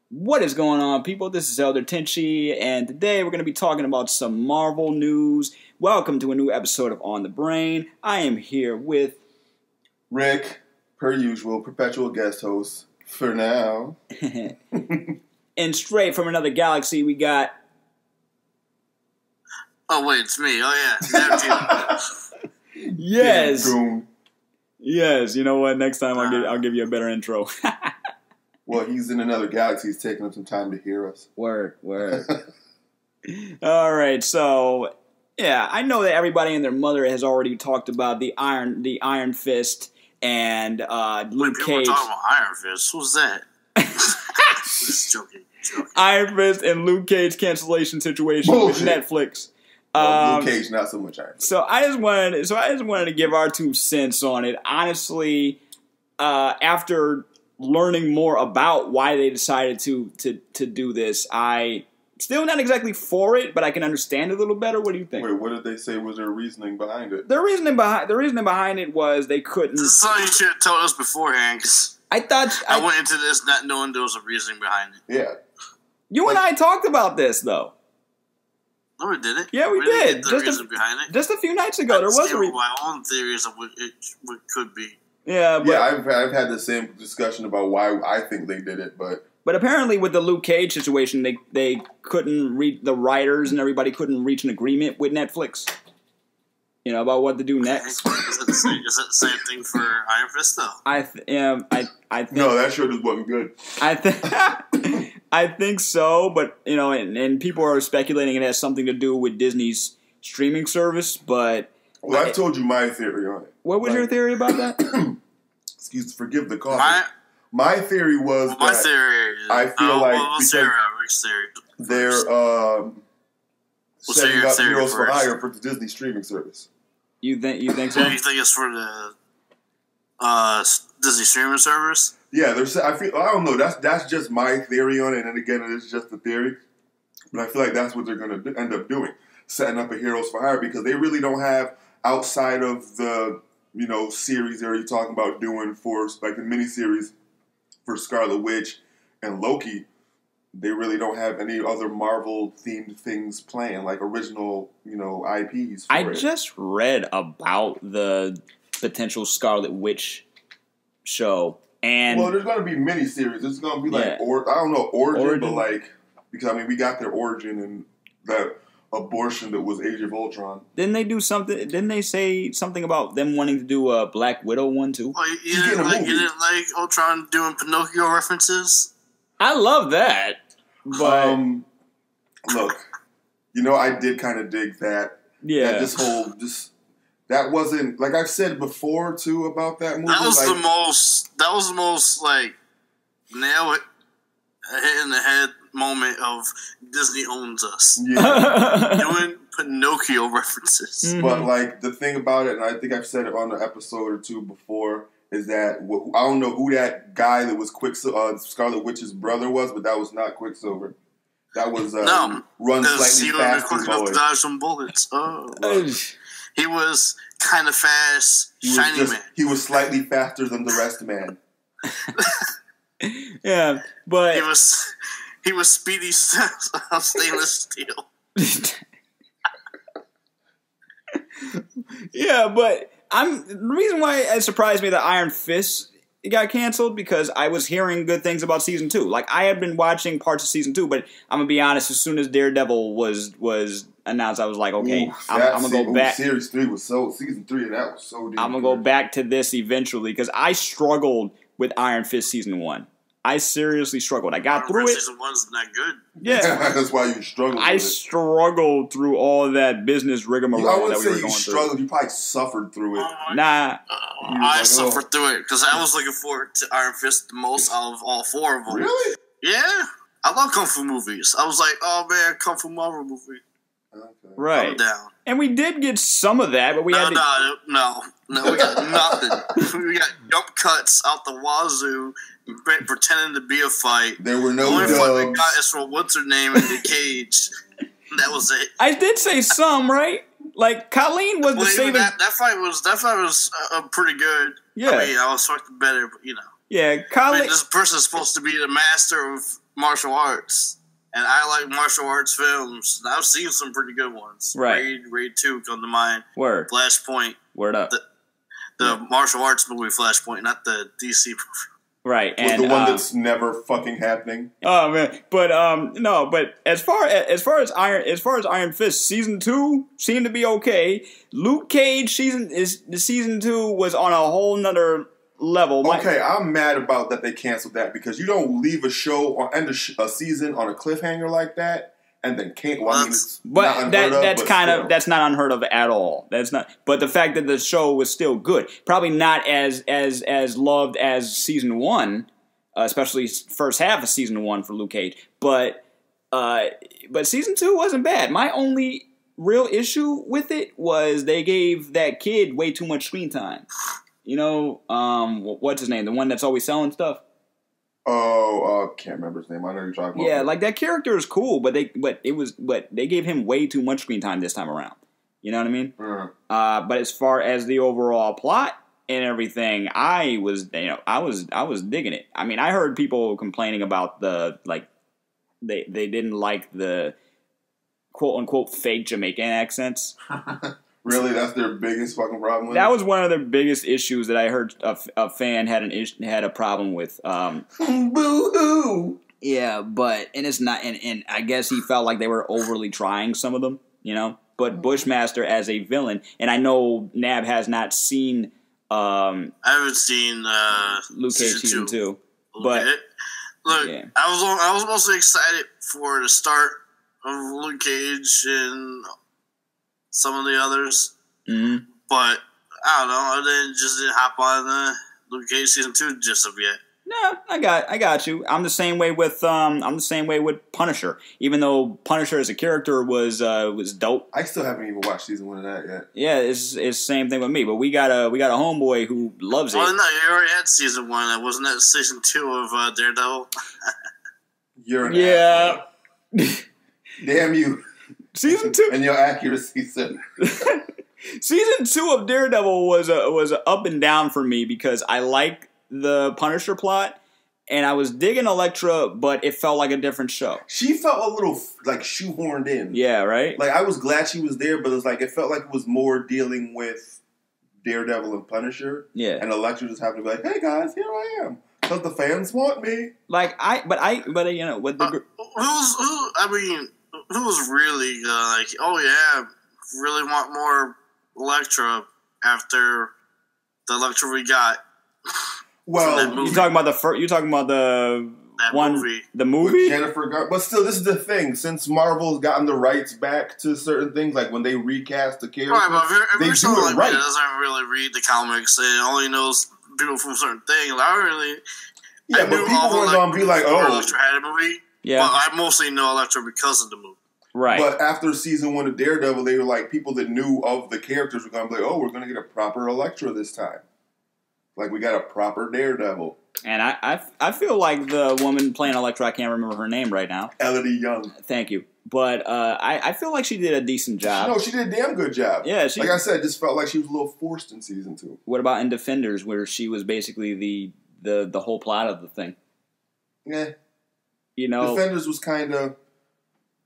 What is going on, people? This is Elder Tenchi, and today we're going to be talking about some Marvel news. Welcome to a new episode of On the Brain. I am here with Rick, per usual, perpetual guest host for now. And straight from another galaxy, we got... Oh, wait, it's me. Oh, yeah. Yes. Yes, you know what? Next time I'll give you a better intro. Well, he's in another galaxy. He's taking up some time to hear us. Word. All right, so yeah, I know that everybody and their mother has already talked about the Iron Fist and Luke Cage. People were talking about Iron Fist. Who's that? Just joking. Iron Fist and Luke Cage cancellation situation with Netflix. Well, Luke Cage, not so much Iron Fist. So I just wanted to give our 2 cents on it. Honestly, after learning more about why they decided to do this, I still not exactly for it, but I can understand it a little better. What do you think? Wait, what did they say was their reasoning behind it? The reasoning behind it was they couldn't. This is something you should have told us beforehand, because I went into this not knowing there was a reasoning behind it. Yeah. You and I talked about this, though. No, we didn't. Yeah, we did. Get the reason behind it. Just a few nights ago, there was my own theories of what it could be. Yeah, but I've had the same discussion about why I think they did it, but apparently with the Luke Cage situation, they couldn't reach, the writers and everybody couldn't reach an agreement with Netflix. You know, about what to do next. Is it the same thing for Iron Fist, though? I think no, that sure just wasn't good. I think so, but you know, and people are speculating it has something to do with Disney's streaming service. But well, I've told you my theory on it. What was your theory about that? Forgive the coffee. My theory was my theory is, I feel like Rick's theory. They're setting up Heroes for Hire for the Disney streaming service. You think so? You think it's for the Disney streaming service? Yeah, I don't know. That's just my theory on it, and again, it's just a theory. But I feel like that's what they're going to end up doing, setting up a Heroes for Hire, because they really don't have, outside of the series they're already talking about doing for like the miniseries for Scarlet Witch and Loki. They really don't have any other Marvel themed things playing, like original IPs. I just read about the potential Scarlet Witch show. And well, there's going to be miniseries. It's going to be like, I don't know, origin, but like, because we got their origin in that abortion that was Age of Ultron. Didn't they do something? Didn't they say something about them wanting to do a Black Widow one too? Well, you didn't like Ultron doing Pinocchio references? I love that. But look, I did kind of dig that. Yeah. That wasn't, like I've said before too about that movie. That was the most like nail it, hit in the head moment of Disney owns us. Yeah. Doing Pinocchio references. Mm-hmm. But like the thing about it, and I think I've said it on an episode or two before, is that I don't know who that guy that was Scarlet Witch's brother was, but that was not Quicksilver. That was Run Slightly Faster boy. Dodge some bullets. Oh. He was kind of fast, shiny man. He was slightly faster than the rest man. Yeah, but he was speedy stainless steel. Yeah, but the reason why it surprised me that Iron Fist got canceled, because I was hearing good things about season 2. Like, I had been watching parts of season 2, but I'm gonna be honest. As soon as Daredevil was announced, I was like, okay, I'm gonna go back. Series 3 was season 3, and that was so deep. I'm gonna go back to this eventually, because I struggled with Iron Fist season 1. I seriously struggled. I got through it. Season 1's not good. Yeah, that's why you struggled. I struggled through all that business rigmarole. I wouldn't that we were say you going struggled. through. You probably suffered through it. Nah, I suffered through it because I was looking forward to Iron Fist the most out of all 4 of them. Really? Yeah, I love kung fu movies. I was like, oh man, kung fu Marvel movie. Okay. right. I'm down. And we did get some of that, but we had to... No, we got nothing. We got jump cuts out the wazoo, pretending to be a fight. There were no The only fight we dubs. got is from what's her name in the cage. That was it. I did say some, right? Like Colleen was the saving. That fight was pretty good. Yeah, I mean, I was expecting better, but Yeah, Colleen. I mean, this person is supposed to be the master of martial arts, and I like martial arts films. And I've seen some pretty good ones. Right. Raid 2 come to mind. Word. Flashpoint. Word up. The martial arts movie Flashpoint, not the DC movie. Right, and the one that's never fucking happening. Oh man, but no, but as far as Iron Fist season 2 seemed to be okay. Luke Cage season 2 was on a whole nother level. Okay, I'm mad about that they canceled that because you don't leave a show or end a season on a cliffhanger like that. And then can't. Well, I mean, it's not that's not unheard of at all. That's not. But the fact that the show was still good, probably not as loved as season 1, especially first half of season 1 for Luke Cage. But season 2 wasn't bad. My only real issue with it was they gave that kid way too much screen time. You know, what's his name? The one that's always selling stuff. Oh, can't remember his name. I know you're talking about. Yeah, like that character is cool, but they gave him way too much screen time this time around. You know what I mean? Mm. But as far as the overall plot and everything, I was digging it. I mean, I heard people complaining about they didn't like the quote unquote fake Jamaican accents. Really, that's their biggest fucking problem with it? That was one of their biggest issues that I heard a fan had a problem with. Boo-hoo! Yeah, but it's not, and I guess he felt like they were overly trying some of them, you know. But Bushmaster as a villain, and I know Nab has not seen. I haven't seen Luke Cage season 2, but look, yeah. I was mostly excited for the start of Luke Cage and some of the others, but I don't know. I didn't hop on the Luke Cage season 2 just of yet. No, I got you. I'm the same way with Punisher. Even though Punisher as a character was dope. I still haven't even watched season 1 of that yet. Yeah, it's the same thing with me. But we got a homeboy who loves it. Well, no, you already had season 1. Wasn't that season 2 of Daredevil? You're an asshole. Damn you. Season 2 and your accuracy, sir. Season 2 of Daredevil was a up and down for me because I like the Punisher plot and I was digging Elektra, but it felt like a different show. She felt a little like shoehorned in. Yeah, right. Like I was glad she was there, but it felt like it was more dealing with Daredevil and Punisher. Yeah, and Elektra just happened to be like, "Hey guys, here I am." Because the fans want me. But you know, with the who was really like, oh yeah, really want more Elektra after the Elektra we got. Well, you're talking about the movie. The movie? With Jennifer Garner. But still, this is the thing. Since Marvel's gotten the rights back to certain things, like when they recast the character, right, but they do it right. That doesn't really read the comics and only knows people from certain things. I but people weren't going to be like, oh. Elektra had a movie. Yeah. But I mostly know Elektra because of the movie. Right. But after season 1 of Daredevil, they were like, people that knew of the characters were going to be like, oh, we're going to get a proper Elektra this time. Like, we got a proper Daredevil. And I feel like the woman playing Elektra, I can't remember her name right now. Elodie Young. Thank you. But I feel like she did a decent job. No, she did a damn good job. Yeah, like I said, just felt like she was a little forced in season 2. What about in Defenders, where she was basically the whole plot of the thing? Yeah. You know, Defenders was kind of...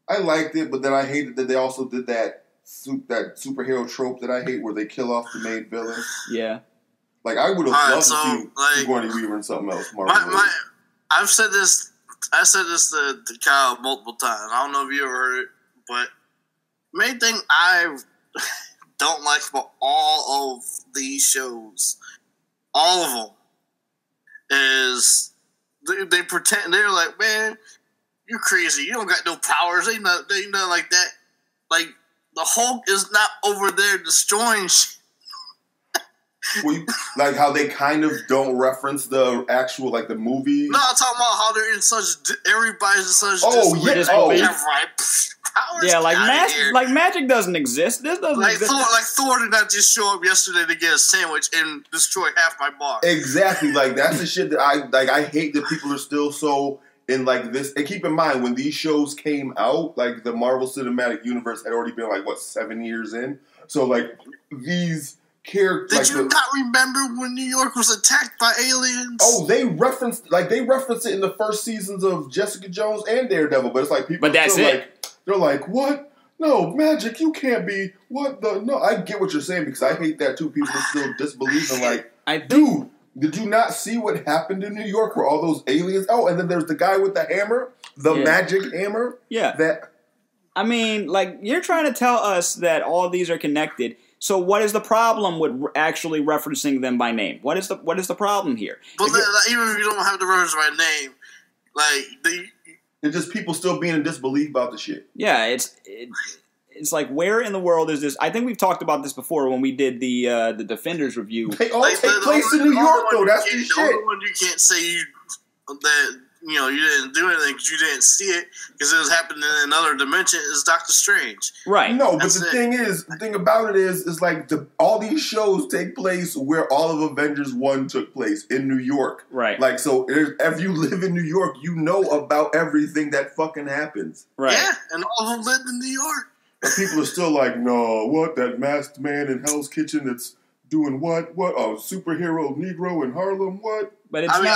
I liked it, but then I hated that they also did that superhero trope that I hate where they kill off the main villain. Yeah. Like, I would have loved to see Sigourney Weaver in something else. I've said this... I said this to Kyle multiple times. I don't know if you ever heard it, but the main thing I don't like about all of these shows, all of them, is they pretend they're like, man, you're crazy. You don't got no powers. Ain't nothing like that. Like the Hulk is not over there destroying shit. Like how they kind of don't reference the actual, like the movie. No, I'm talking about how they're in such. Everybody's in such. Powers. Yeah, like magic doesn't exist. This doesn't exist. Thor did not just show up yesterday to get a sandwich and destroy half my bar. Exactly. Like that's the shit that I hate that people are still so in like this. And keep in mind when these shows came out, like the Marvel Cinematic Universe had already been like 7 years in. So like these characters. Did you not remember when New York was attacked by aliens? Oh, they referenced it in the first seasons of Jessica Jones and Daredevil, but it's like people. But that's still it. Like, they're like, what? No, magic. You can't be. What the? No, I get what you're saying because I hate that too. People are still disbelieving. Like, dude, did you not see what happened in New York where all those aliens? Oh, and then there's the guy with the hammer, the magic hammer. Yeah. That. I mean, like, you're trying to tell us that all these are connected. So what is the problem with actually referencing them by name? What is the problem here? But even if you don't have the reference by name, like it's just people still being in disbelief about the shit. Yeah, it's like, where in the world is this? I think we've talked about this before when we did the Defenders review. They all take place in New York, though. That's the shit. The only one you can't say that you didn't do anything because you didn't see it because it was happening in another dimension is Doctor Strange. Right. No, but the thing about it is like all these shows take place where all of Avengers 1 took place in New York. Right. Like, so if you live in New York, you know about everything that fucking happens. Right. Yeah, and all of them lived in New York. But people are still like, no, what? That masked man in Hell's Kitchen that's doing what? What? A superhero Negro in Harlem? What? But it's I can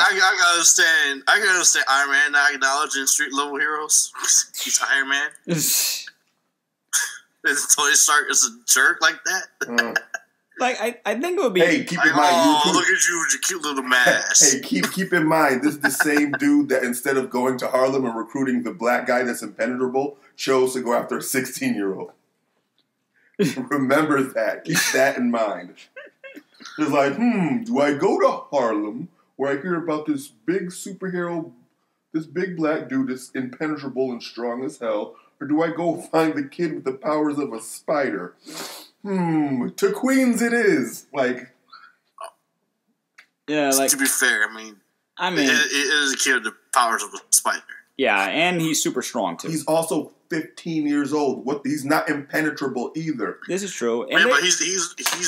understand Iron Man not acknowledging street level heroes. He's Iron Man. Is Tony Stark is a jerk like that? Like I think it would be. Hey, keep in mind. Look at you with your cute little mask. Hey, keep in mind. This is the same dude that instead of going to Harlem and recruiting the black guy that's impenetrable, chose to go after a 16-year-old. Remember that. Keep that in mind. It's like, do I go to Harlem where I hear about this big superhero, this big black dude that's impenetrable and strong as hell, or do I go find the kid with the powers of a spider? To Queens it is. Like, yeah, like, to be fair, I mean it is a kid with the powers of a spider. Yeah, and he's super strong too. He's also 15 years old. He's not impenetrable either. This is true. And but he's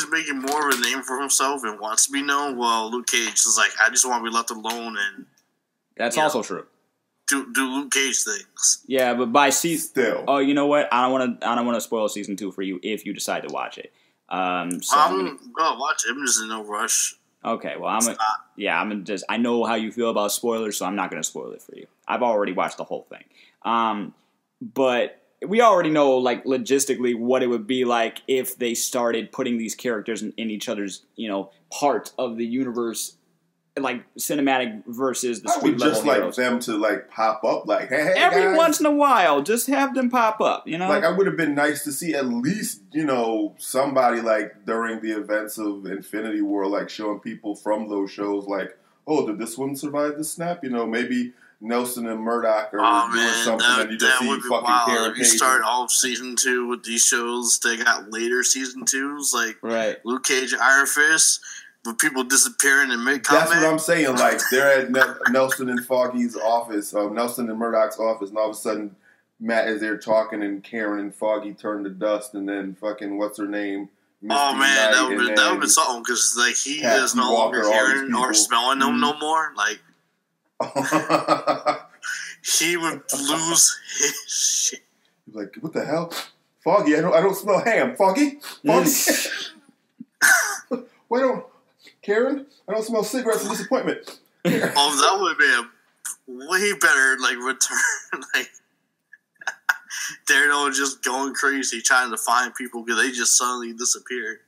making more of a name for himself and wants to be known. Well, Luke Cage is like, I just want to be left alone and that's also true. Do Luke Cage things. Yeah, but by season still. Oh, you know what? I don't want to spoil season 2 for you if you decide to watch it. So I'm gonna watch it. I'm just in no rush. Okay, well I know how you feel about spoilers, so I'm not going to spoil it for you. I've already watched the whole thing. But we already know, like, logistically what it would be like if they started putting these characters in each other's, part of the universe, like cinematic versus the street level just heroes. like them to like pop up, like, hey every guys. Once in a while, just have them pop up. Like, I would have been nice to see at least somebody like during the events of Infinity War, like showing people from those shows, like, oh, did this one survive the snap? Maybe Nelson and Murdoch are doing something, and you just see fucking Karen Page. You start off season 2 with these shows. They got later season 2s, like Luke Cage and Iron Fist, with people disappearing in mid-combat. That's what I'm saying. Like, they're at Nelson and Foggy's office, Nelson and Murdoch's office, and all of a sudden Matt is there talking, and Karen and Foggy turn to dust, and then fucking what's her name? Misty Knight, that would have been something because like he is no longer hearing or smelling them no more. Like. He would lose his shit. He's like, what the hell? Foggy, I don't smell ham. Foggy? Why don't Karen? I don't smell cigarettes and disappointment. That would be a way better return. Daredevil just going crazy trying to find people because they just suddenly disappeared.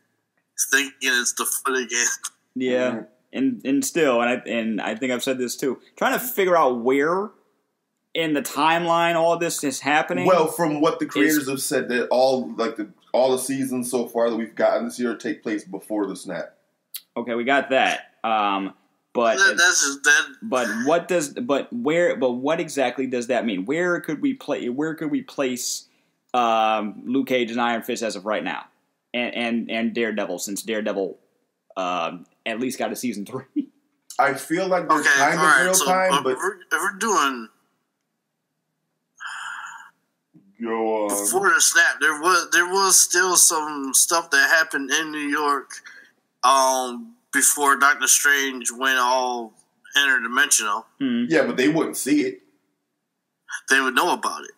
Thinking it's the foot again. Yeah. And still, and I think I've said this too, trying to figure out where in the timeline all this is happening. Well, from what the creators have said, that all the seasons so far that we've gotten this year take place before the snap. Okay, we got that. But what exactly does that mean? Where could we place Luke Cage and Iron Fist as of right now, and Daredevil, since Daredevil at least got a season 3. I feel like there's kind of real time, but if we're doing go on. Before the snap, there was still some stuff that happened in New York before Doctor Strange went all interdimensional. Yeah, but they wouldn't see it. They would know about it.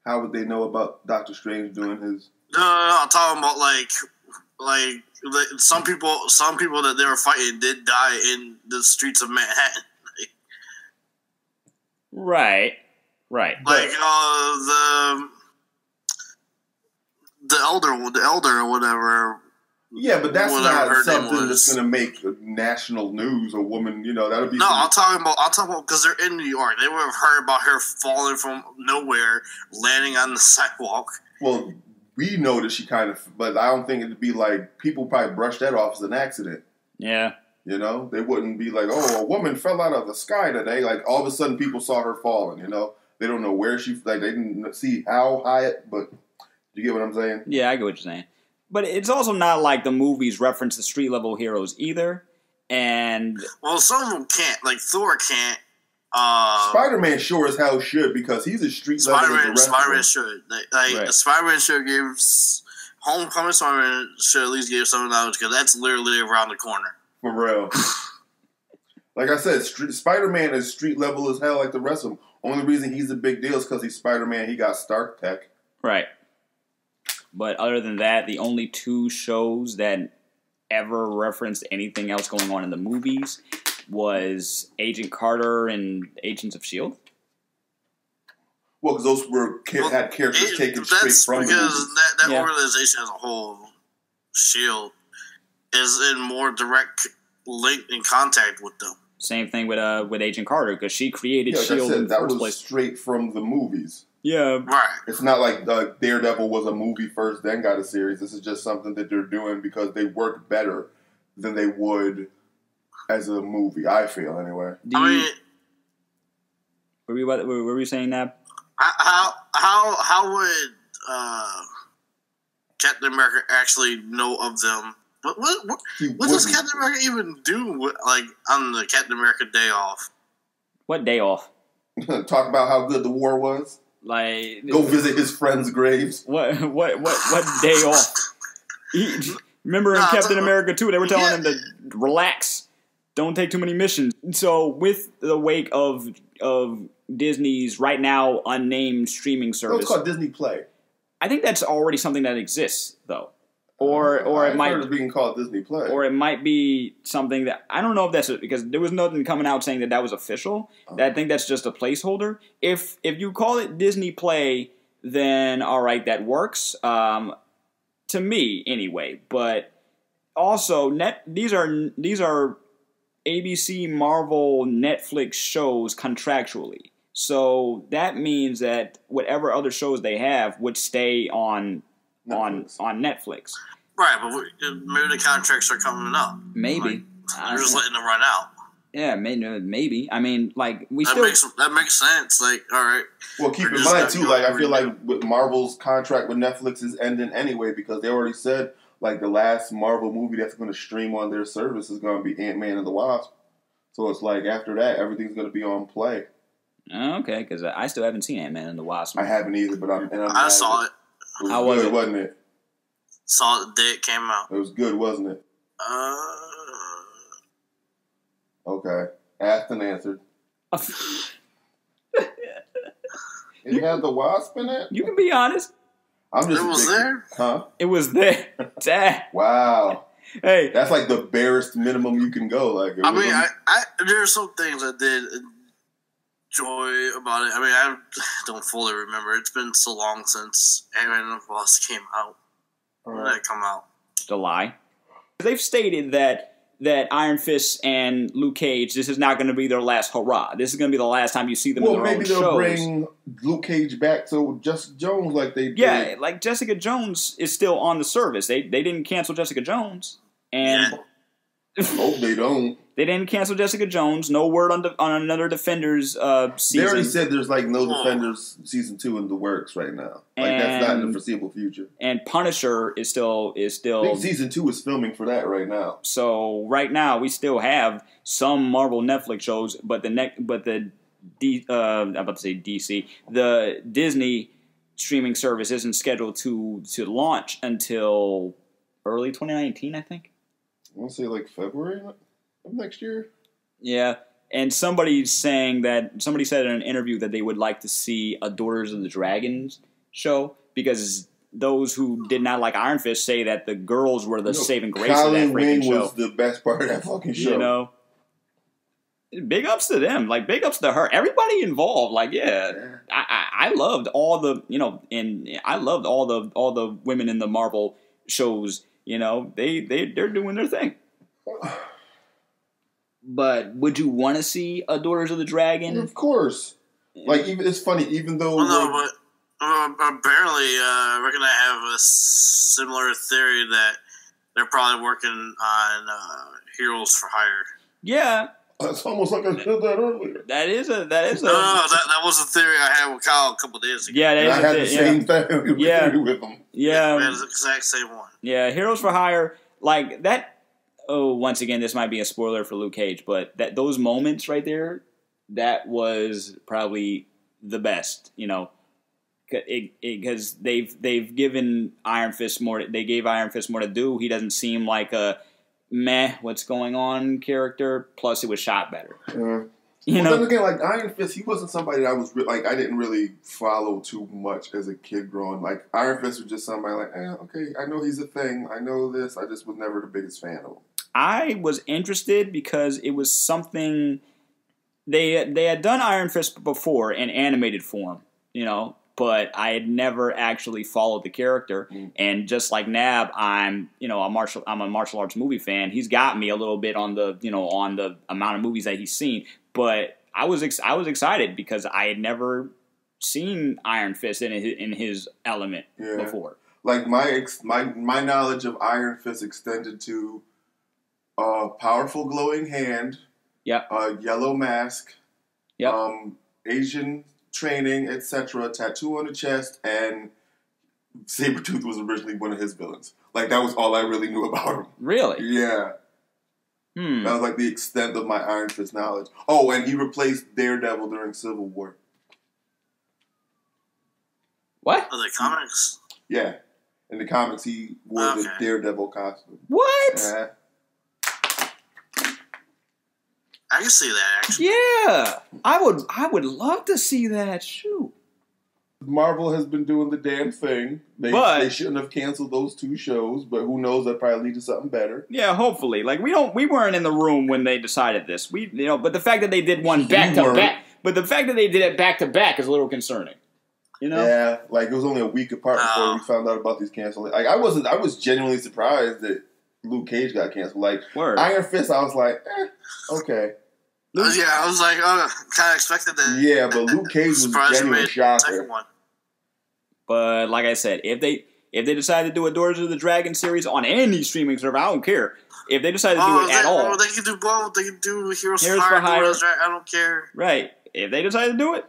How would they know about Doctor Strange doing his? No, I'm talking about some people that they were fighting did die in the streets of Manhattan. Right. Like the elder or whatever. Yeah, but that's whatever not something that's going to make national news. A woman, that'll be. No, I'm talking about because they're in New York. They would have heard about her falling from nowhere, landing on the sidewalk. Well, we know that she kind of, but I don't think it'd be like people probably brush that off as an accident. Yeah. They wouldn't be like, oh, a woman fell out of the sky today. Like all of a sudden, people saw her falling. They don't know where they didn't see how high but you get what I'm saying? Yeah, I get what you're saying. But it's also not like the movies reference the street level heroes either. And some of them can't. Like Thor can't. Spider-Man sure as hell should because he's a street level. Spider-Man should. Right. Spider-Man should give Homecoming. Spider-Man should at least give some knowledge because that's literally around the corner. For real. Like I said, Spider-Man is street level as hell like the rest of them. Only reason he's a big deal is because he's Spider-Man. He got Stark tech. Right. But other than that, the only two shows that ever referenced anything else going on in the movies was Agent Carter and Agents of S.H.I.E.L.D. Well, because those had characters taken straight from the movies. Because that organization as a whole, S.H.I.E.L.D., is in more direct link and contact with them. Same thing with Agent Carter, because she created S.H.I.E.L.D. in the first place. Straight from the movies. Yeah. Right. It's not like Daredevil was a movie first, then got a series. This is just something that they're doing because they work better than they would as a movie, I feel, anyway. Were we saying that? How would Captain America actually know of them? What does Captain America even do on the Captain America day off? What day off? Talk about how good the war was. Go visit his friends' graves. What day off? Remember in Captain America 2, they were telling him to relax, don't take too many missions. So with the wake of Disney's right now unnamed streaming service, it's called Disney Play. I think that's already something that exists though. Or it might heard it being called Disney Play. Or it might be something that I don't know if that's because there was nothing coming out saying that was official. I think that's just a placeholder. If you call it Disney Play, then all right, that works. To me anyway. But also these are ABC, Marvel, Netflix shows contractually. So that means that whatever other shows they have would stay on Netflix. Right, but maybe the contracts are coming up. Maybe. They're just letting them run out. Yeah, maybe. I mean, that makes sense. All right. Well, keep in mind too. I feel like with Marvel's contract with Netflix is ending anyway because they already said the last Marvel movie that's going to stream on their service is going to be Ant-Man and the Wasp. So it's after that, everything's going to be on Play. Okay, because I still haven't seen Ant-Man and the Wasp. I haven't either, but I saw it. How was it? Wasn't it? Saw it the day it came out. It was good, wasn't it? Okay. Asked and answered. It had the Wasp in it? You can be honest. It was there? Huh? It was there. Wow. Hey. That's the barest minimum you can go. There are some things I did enjoy about it. I don't fully remember. It's been so long since Ant-Man and the Wasp came out. When did it come out? July. They've stated that Iron Fist and Luke Cage, this is not going to be their last hurrah. This is going to be the last time you see them in their own shows. Well, maybe they'll bring Luke Cage back to Jessica Jones like they did. Yeah, Jessica Jones is still on the service. They didn't cancel Jessica Jones. And hope they don't. They didn't cancel Jessica Jones. No word on another Defenders season. They already said there's no Defenders season 2 in the works right now. That's not in the foreseeable future. And Punisher is still. I think season 2 is filming for that right now. So right now we still have some Marvel Netflix shows, but I'm about to say DC. The Disney streaming service isn't scheduled to launch until early 2019, I think. I want to say February of next year. Yeah, and somebody said in an interview that they would like to see a Daughters of the Dragons show because those who did not like Iron Fist say that the girls were the saving grace of that Colin freaking Wing show. was the best part of that fucking show. You know, big ups to them. Like big ups to her. Everybody involved. Like I loved all the and I loved all the women in the Marvel shows. You know, they're doing their thing. But would you want to see a Daughters of the Dragon? Of course. Like it's funny, even though. Well, no, but apparently we're gonna have a similar theory that they're probably working on Heroes for Hire. Yeah. That's almost like I said that earlier. That is a. No, that was a theory I had with Kyle a couple days ago. Yeah, I had the same thing with him. Yeah, we had the exact same one. Yeah, Heroes for Hire, like that. Oh, once again, this might be a spoiler for Luke Cage, but those moments right there, that was probably the best. You know, because they've given Iron Fist more. They gave Iron Fist more to do. He doesn't seem like a meh, what's going on character. Plus, it was shot better. You know, then again, like Iron Fist, he wasn't somebody that I was I didn't really follow too much as a kid growing. Like Iron Fist was just somebody like, okay, I know he's a thing. I know this. I just was never the biggest fan of him. I was interested because it was something they had done Iron Fist before in animated form, you know. But I had never actually followed the character, and just like Nab, I'm a martial arts movie fan. He's got me a little bit on the amount of movies that he's seen. But I was excited because I had never seen Iron Fist in his element before. Like my knowledge of Iron Fist extended to a powerful glowing hand, a yellow mask, Asian training, etc., tattoo on the chest, and Sabretooth was originally one of his villains. Like, that was all I really knew about him. Really? Yeah. That was like the extent of my Iron Fist knowledge. Oh, and he replaced Daredevil during Civil War. What? Oh, the comics? Yeah. In the comics, he wore the Daredevil costume. What? I can see that, actually. Yeah. I would love to see that. Shoot. Marvel has been doing the damn thing. They shouldn't have canceled those two shows, but who knows? That probably lead to something better. Yeah, hopefully. Like we weren't in the room when they decided this. But the fact that they did one back to back, but the fact that they did it back to back is a little concerning. You know? Yeah, like it was only a week apart before we found out about these cancellations. Like I was genuinely surprised that Luke Cage got canceled. Like Iron Fist, I was like, okay. I was like, kind of expected that. Yeah, but Luke Cage was genuinely shocker. But like I said, if they decide to do a Daughters of the Dragon series on any streaming server, I don't care. If they decide to do it at all, they can do both. They can do Heroes for Hire. I don't care. Right. If they decide to do it,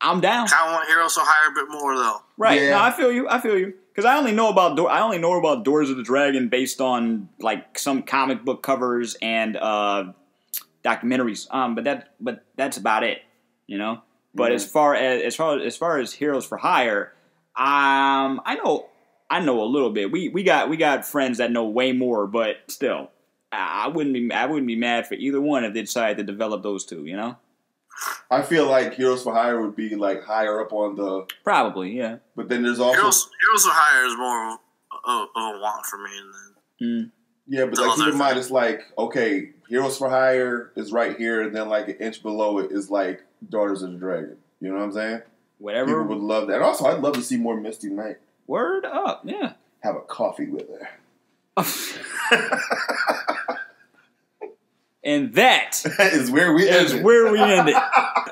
I'm down. I want Heroes for Hire a bit more though. Right. Yeah. No, I feel you. Because I only know about Daughters of the Dragon based on like some comic book covers and documentaries. But that's about it. You know. But as far as Heroes for Hire, I know a little bit. We got friends that know way more, but still, I wouldn't be mad for either one if they decided to develop those two. You know. I feel like Heroes for Hire would be like higher up on the probably, yeah. But then there's also Heroes for Hire is more of a want for me than yeah, but like keep in mind it's like okay, Heroes for Hire is right here, and then like an inch below it is like Daughters of the Dragon. You know what I'm saying? Whatever. People would love that. And also, I'd love to see more Misty Knight. Word up, yeah. Have a coffee with her. And that is where we end it.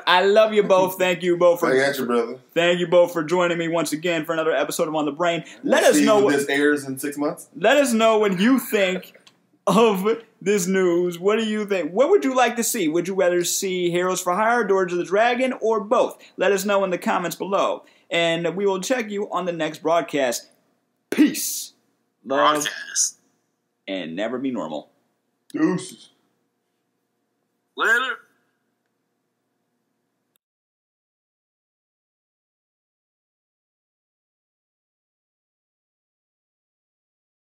I love you both. Thank you both for brother. Thank you both for joining me once again for another episode of On the Brain. Let us know when this airs in 6 months. Let us know what you think of this news. What do you think? What would you like to see? Would you rather see Heroes for Hire, Daughters of the Dragon, or both? Let us know in the comments below. And we will check you on the next broadcast. Peace. Love. And never be normal. Deuces.